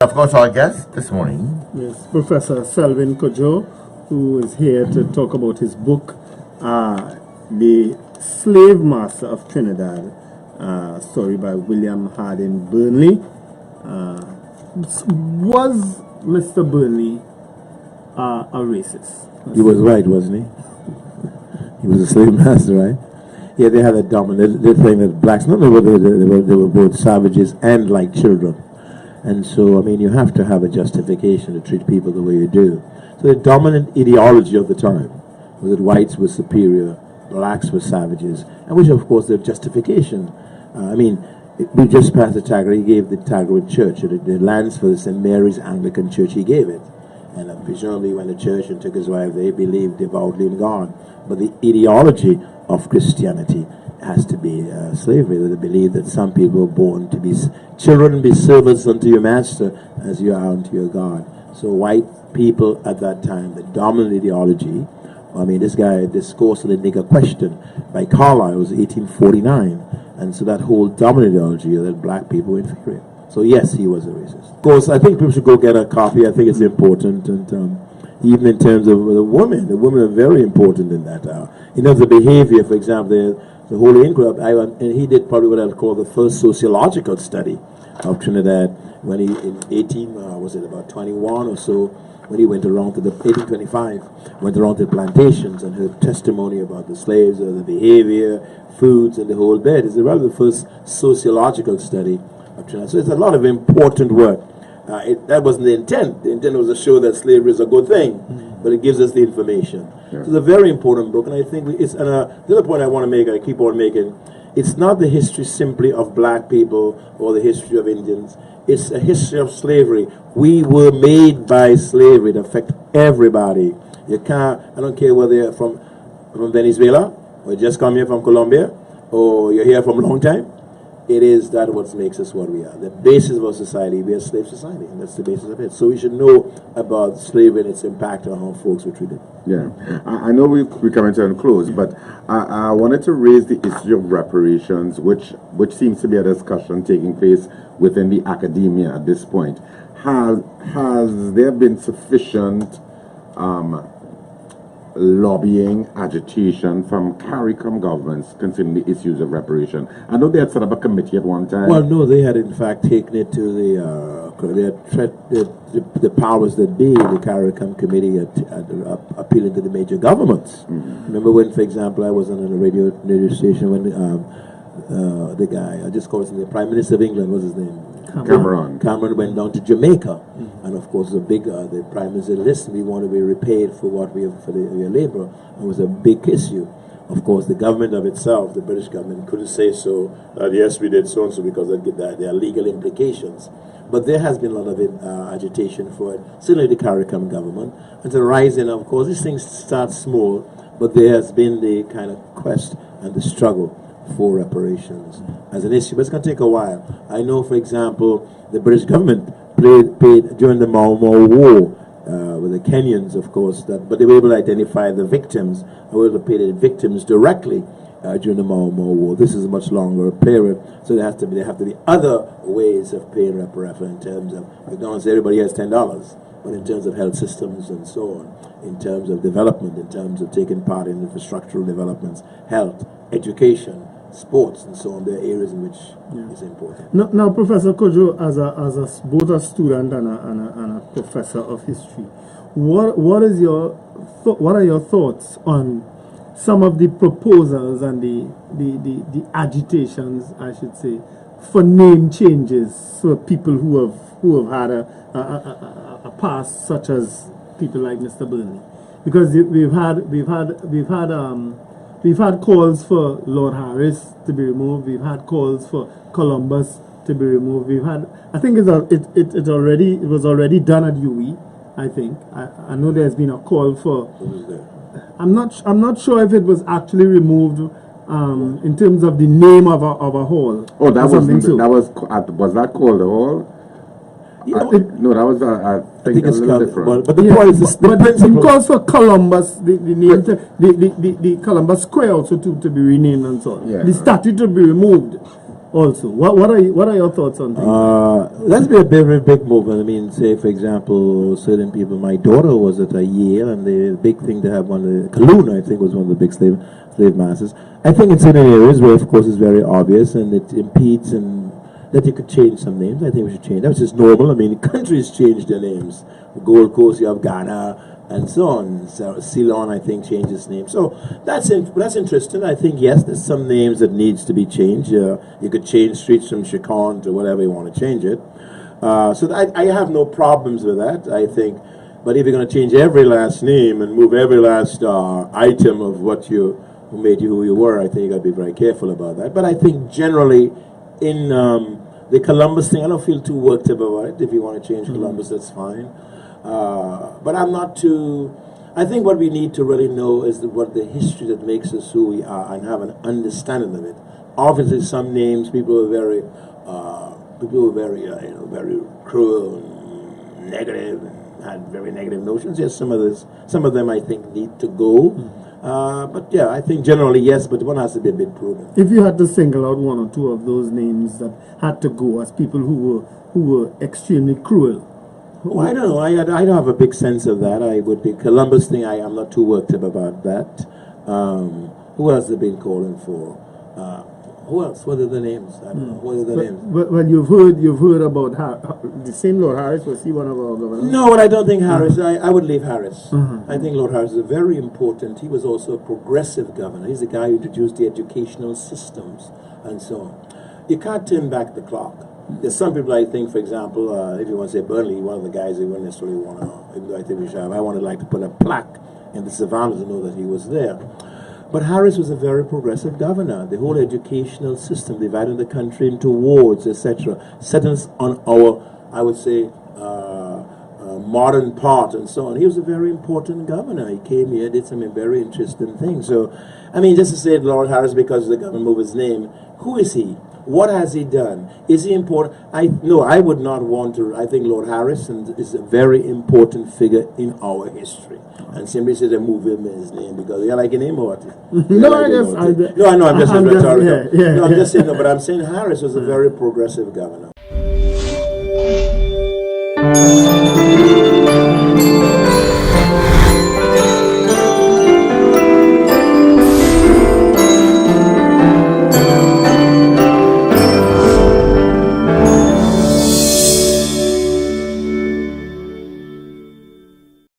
of course, our guest this morning. Yes, Professor Selwyn Cudjoe, who is here to talk about his book, The Slave Master of Trinidad, story by William Harding Burnley. Was Mr. Burnley a racist? He was white, wasn't he? He was a slave master, right? Yeah, they had a dominant thing that blacks, not only they were both savages and like children. And so, I mean, you have to have a justification to treat people the way you do. So the dominant ideology of the time was that whites were superior, blacks were savages, and which, of course, the justification. We just passed the Taggart. He gave the Taggart Church, the lands for the St. Mary's Anglican Church, he gave it. And presumably went to church and took his wife. They believed devoutly in God. But the ideology of Christianity has to be slavery. They believe that some people were born to be children and be servants unto your master as you are unto your God. So white people at that time, the dominant ideology, this course of the nigger question by Carlyle was 1849. And so that whole dominant ideology that black people were inferior. So yes, he was a racist. Of course, I think people should go get a copy. I think it's important. And even in terms of the women are very important in that. In terms of behavior, for example, the whole inquiry, and he did probably what I would call the first sociological study of Trinidad when he, in 21 or so, when he went around to 1825, went around to the plantations and heard testimony about the slaves, the behavior, foods, and the whole bit. It's rather the first sociological study of Trinidad. So it's a lot of important work. That wasn't the intent. The intent was to show that slavery is a good thing, but it gives us the information. Yeah. So it's a very important book, and I think the other point I want to make, I keep on making, it's not the history simply of black people or the history of Indians. It's a history of slavery. We were made by slavery to affect everybody. You can't, I don't care whether you're from Venezuela, or just come here from Colombia, or you're here from a long time. It is that what makes us what we are. The basis of our society, we are a slave society, and that's the basis of it. So we should know about slavery and its impact on how folks were treated. Yeah, I know we're coming to a close, but I wanted to raise the issue of reparations, which seems to be a discussion taking place within the academia at this point. Has there been sufficient lobbying, agitation from CARICOM governments concerning the issues of reparation? I know they had set up a committee at one time. Well, no, they had in fact taken it to the powers that be, the CARICOM committee, appealing to the major governments. Mm-hmm. Remember when, for example, I was on a radio station when the guy, I just called him the Prime Minister of England, what's his name? Cameron went down to Jamaica, and of course the Prime Minister, listen, we want to be repaid for what we have for your labor. It was a big issue. Of course, the government of itself, the British government, couldn't say so, that yes, we did so and so, because there are legal implications. But there has been a lot of agitation for it, certainly the CARICOM government. And the rising, of course, these things start small, but there has been the kind of quest and the struggle for reparations as an issue, but it's going to take a while. I know, for example, the British government paid during the Mau Mau War with the Kenyans, of course, but they were able to identify the victims and were able to pay the victims directly during the Mau Mau War. This is a much longer period, so there have to be other ways of paying reparations in terms of McDonald's. Everybody has $10, but in terms of health systems and so on, in terms of development, in terms of taking part in infrastructural developments, health, education, sports, and so on, there are areas in which it's important. Now, Professor Cudjoe, as both a student and a professor of history, what are your thoughts on some of the proposals and the agitations, I should say, for name changes for people who have had a past, such as people like Mr. Burnley? Because we've had calls for Lord Harris to be removed. We've had calls for Columbus to be removed. I think it was already done at UE. I think I know there's been a call for. I'm not sure if it was actually removed in terms of the name of a hall. Oh, was that called the hall? No, that was I think a little different. But the point is, the calls for Columbus, the name, the Columbus Square also to be renamed and so on. Yeah, the statue to be removed. also. What are your thoughts on things? That's been a very big movement. I mean, say for example, certain people. My daughter was at a Yale, and the big thing to have one. Cologne, I think, was one of the big slave masters. I think in certain areas where, of course, it's very obvious and it impedes and that you could change some names. I think we should change. That's just normal. I mean, countries change their names. Gold Coast, you have Ghana, and so on. So Ceylon, I think, changed its name. So that's interesting. I think, yes, there's some names that needs to be changed. You could change streets from Chacon to whatever you want to change it. So I have no problems with that, I think. But if you're going to change every last name and move every last item of who made you who you were, I think you got to be very careful about that. But I think generally in the Columbus thing, I don't feel too worked up about it. If you want to change Columbus, that's fine. But I'm not too. I think what we need to really know is what the history that makes us who we are and have an understanding of it. Obviously, some names people were very very cruel and negative and had very negative notions. Yes, some of them I think need to go. But yeah, I think generally yes, but one has to be a bit prudent. If you had to single out one or two of those names that had to go as people who were extremely cruel. Oh, I don't know. I don't have a big sense of that. I would be Columbus thing. I'm not too worked up about that. Who else have been calling for? Who else? What are the names? I don't know. What are the names? Well, you've heard about the same Lord Harris. Was he one of our governors? No, but I don't think Harris. I would leave Harris. I think Lord Harris is very important. He was also a progressive governor. He's the guy who introduced the educational systems and so on. You can't turn back the clock. There's some people I think, for example, if you want to say Burnley, one of the guys who wouldn't necessarily want to, even though I think we should have, I would like to put a plaque in the Savannah to know that he was there. But Harris was a very progressive governor. The whole educational system, dividing the country into wards, etc., set us on our, I would say, modern part and so on. He was a very important governor. He came here, did some very interesting things. So, I mean, just to say Lord Harris because the government moved his name, who is he? What has he done? Is he important? I would not want to. I think Lord Harrison is a very important figure in our history. And somebody said they move him in his name because you like a name or what? No, I know, I'm just rhetorical. I'm yeah. just saying, no, but I'm saying Harris was a very progressive governor.